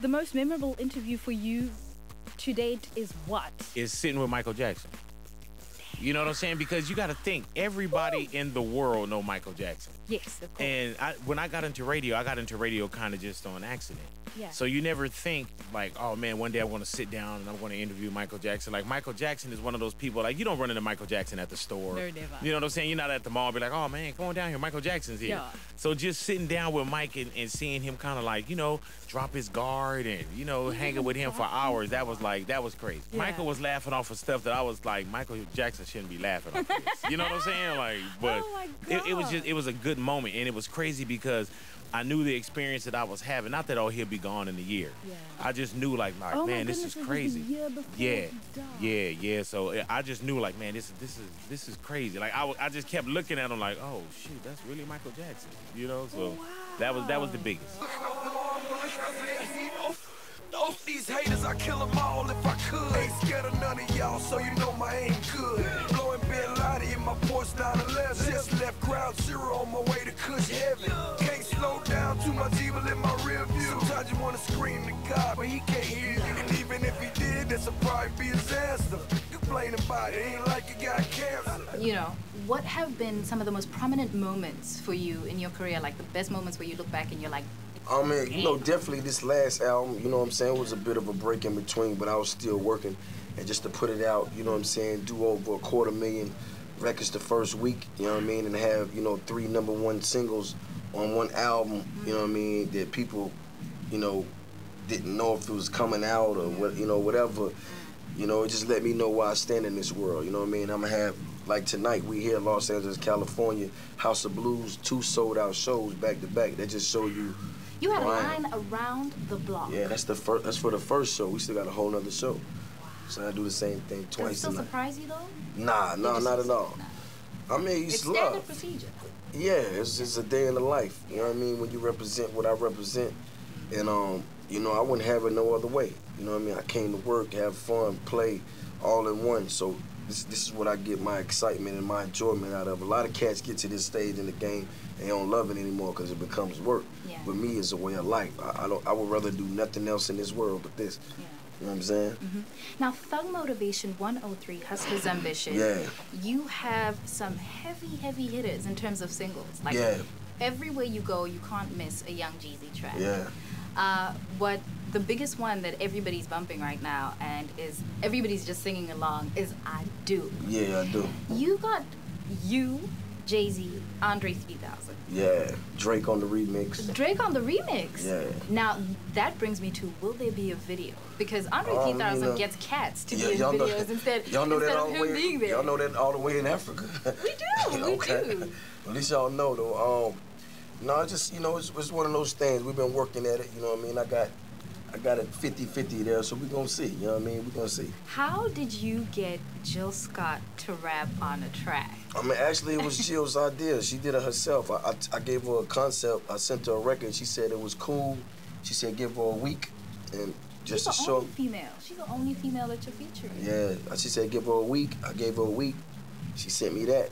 the most memorable interview for you to date is what? Is sitting with Michael Jackson. You know what I'm saying? Because you got to think, everybody in the world know Michael Jackson. Yes, of course. And when I got into radio kind of just on accident. Yeah. So you never think like, oh man, one day I want to sit down and I'm going to interview Michael Jackson. Like Michael Jackson is one of those people, like you don't run into Michael Jackson at the store. No, never. You know what I'm saying? You're not at the mall, be like, oh man, come on down here, Michael Jackson's here. Yeah. So just sitting down with Mike and seeing him kind of like, drop his guard and, hanging with him for hours, that was crazy. Yeah. Michael was laughing off of stuff that I was like, Michael Jackson shouldn't be laughing off of this. You know what I'm saying? Like, but Oh my God. it was a good moment, and it was crazy because I knew the experience that I was having. Not that he'll be gone in a year. Yeah. I just knew like Oh my man, this goodness, is it crazy. was the year before Yeah, he died. yeah. So I just knew like, man, this is crazy. Like I just kept looking at him like, oh shoot, that's really Michael Jackson. So Wow. that was the biggest. These haters, I kill them all if I could. Ain't scared of none of y'all, so you know my aim good. Blowing Bin Laden in my Porsche 911. Just left ground zero on my way to Kush heaven. Can't slow down, too much evil in my rear view. Sometimes you wanna scream to God, but he can't hear you. And even if he did, that's a probably be his answer. You complaining about it, ain't like you got cancer. What have been some of the most prominent moments for you in your career, like the best moments where you look back and you're like, I mean, definitely this last album, what I'm saying, was a bit of a break in between, but I was still working. And just to put it out, what I'm saying, do over 250,000 records the first week, and have, 3 #1 singles on one album, that people, didn't know if it was coming out or what, whatever. It just let me know where I stand in this world, I'm gonna have, like tonight, we here in Los Angeles, California, House of Blues, 2 sold-out shows back to back. That just show you. you had a line around the block. Yeah, that's for the first show. We still got a whole nother show. So I do the same thing twice. Does it still surprise you though? Nah, not at all. Nah. I mean, It's love. standard procedure. Yeah, it's just a day in the life. You know what I mean? When you represent what I represent, and I wouldn't have it no other way. You know what I mean? I came to work, have fun, play, all in one. So this is what I get my excitement and my enjoyment out of. A lot of cats get to this stage in the game and they don't love it anymore because it becomes work. Yeah. But me, it's a way of life. I would rather do nothing else in this world but this. Yeah. You know what I'm saying? Mm-hmm. Now, Thug Motivation 103, Hustler's Ambition. Yeah. You have some heavy hitters in terms of singles. Like Yeah. everywhere you go, you can't miss a Young Jeezy track. Yeah. But the biggest one that everybody's bumping right now and everybody's just singing along is I Do. Yeah, I do. You got Jeezy, Andre 3000. Yeah. Drake on the remix. Drake on the remix. Yeah. Now, that brings me to, will there be a video? Because Andre 3000 gets cats to be in videos instead y'all know that of all the him way, being there. Y'all know that all the way in Africa. We do, we do. At least y'all know, though. No, it's just, it's one of those things. We've been working at it, you know what I mean? I got it 50-50 there, so we're going to see, you know what I mean? We're going to see. How did you get Jill Scott to rap on a track? I mean, actually, it was Jill's idea. She did it herself. I gave her a concept. I sent her a record. She said it was cool. She said give her a week. And just She's to the show. only female. She's the only female that you're featuring. Yeah, she said give her a week. I gave her a week. She sent me that.